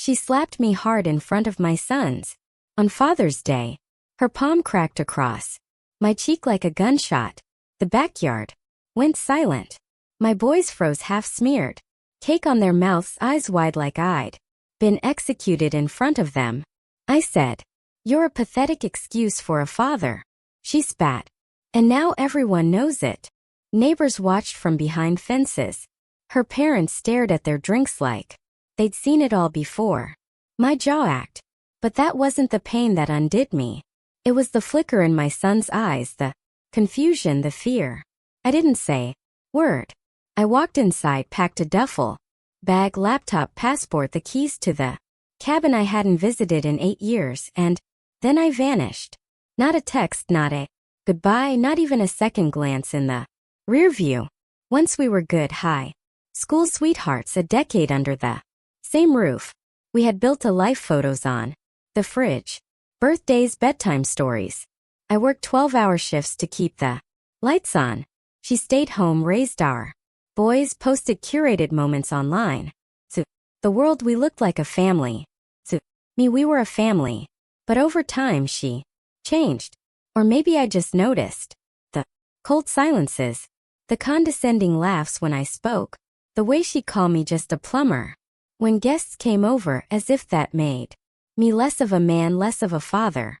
She slapped me hard in front of my sons. On Father's Day, her palm cracked across my cheek like a gunshot. The backyard went silent. My boys froze half-smeared, cake on their mouths, eyes wide like I'd been executed in front of them. I said, "You're a pathetic excuse for a father." She spat. And now everyone knows it. Neighbors watched from behind fences. Her parents stared at their drinks like they'd seen it all before. My jaw ached. But that wasn't the pain that undid me. It was the flicker in my son's eyes, the confusion, the fear. I didn't say word. I walked inside, packed a duffel bag, laptop, passport, the keys to the cabin I hadn't visited in 8 years, and then I vanished. Not a text, not a goodbye, not even a second glance in the rear view. Once we were good high school sweethearts, a decade under the same roof. We had built a life, photos on the fridge, birthdays, bedtime stories. I worked 12-hour shifts to keep the lights on. She stayed home, raised our boys, posted curated moments online. To the world, we looked like a family. To me, we were a family. But over time, she changed. Or maybe I just noticed. The cold silences, the condescending laughs when I spoke, the way she'd call me just a plumber when guests came over, as if that made me less of a man, less of a father.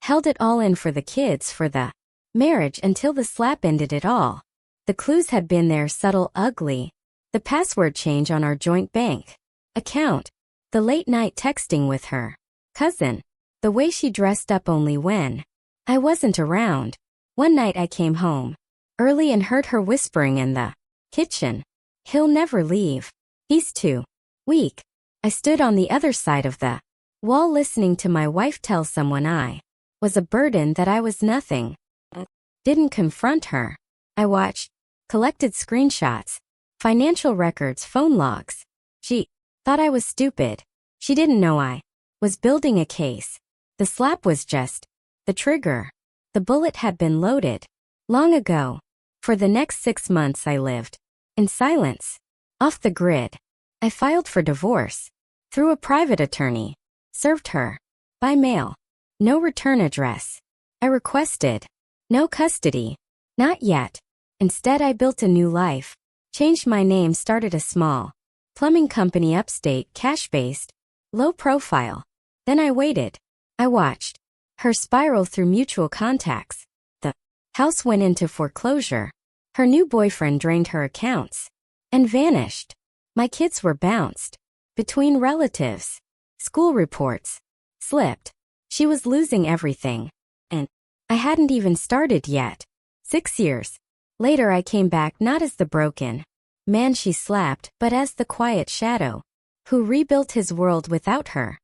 Held it all in for the kids, for the marriage, until the slap ended it all. The clues had been there, subtle, ugly. The password change on our joint bank account. The late night texting with her cousin. The way she dressed up only when I wasn't around. One night I came home early and heard her whispering in the kitchen. "He'll never leave. He's too weak." I stood on the other side of the wall listening to my wife tell someone I was a burden, that I was nothing. Didn't confront her. I watched, collected screenshots, financial records, phone logs. She thought I was stupid. She didn't know I was building a case. The slap was just the trigger. The bullet had been loaded long ago. For the next 6 months I lived in silence, off the grid. I filed for divorce through a private attorney, served her by mail, no return address. I requested no custody, not yet. Instead, I built a new life, changed my name, started a small plumbing company upstate, cash-based, low profile. Then I waited. I watched her spiral through mutual contacts. The house went into foreclosure. Her new boyfriend drained her accounts and vanished. My kids were bounced between relatives. School reports slipped. She was losing everything. And I hadn't even started yet. 6 years later, I came back, not as the broken man she slapped, but as the quiet shadow who rebuilt his world without her.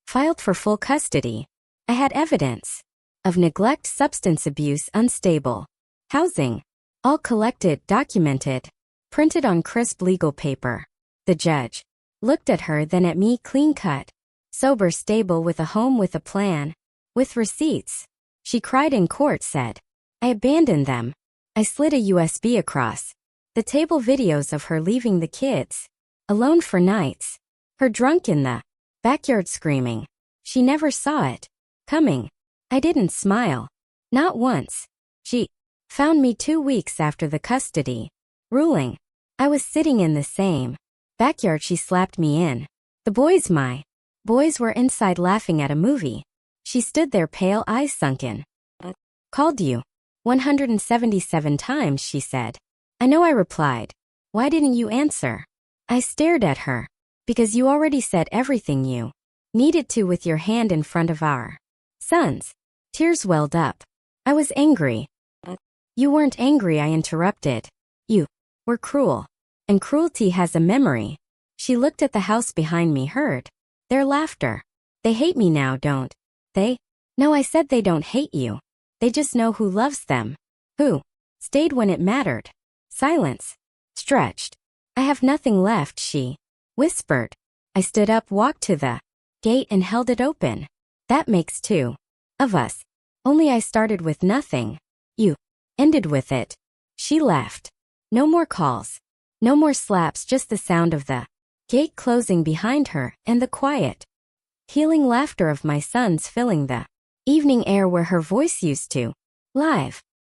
Filed for full custody. I had evidence of neglect, substance abuse, unstable housing, all collected, documented, printed on crisp legal paper. The judge looked at her, then at me, clean-cut, sober, stable, with a home, with a plan, with receipts. She cried in court, said I abandoned them. I slid a USB across the table, videos of her leaving the kids alone for nights, her drunk in the backyard screaming. She never saw it coming. I didn't smile. Not once. She found me 2 weeks after the custody ruling. I was sitting in the same backyard she slapped me in. My boys were inside laughing at a movie. She stood there, pale, eyes sunken. Called you 177 times, she said. I know, I replied. Why didn't you answer? I stared at her. Because you already said everything you needed to with your hand in front of our sons. Tears welled up. I was angry. You weren't angry, I interrupted. You were cruel. And cruelty has a memory. She looked at the house behind me, heard their laughter. They hate me now, don't they? No, I said, they don't hate you. They just know who loves them. Who stayed when it mattered. Silence. Stretched. I have nothing left, she whispered. I stood up, walked to the gate and held it open. That makes 2 of us. Only I started with nothing. You ended with it. She left. No more calls. No more slaps, just the sound of the Gate closing behind her, and the quiet, healing laughter of my sons filling the evening air where her voice used to live.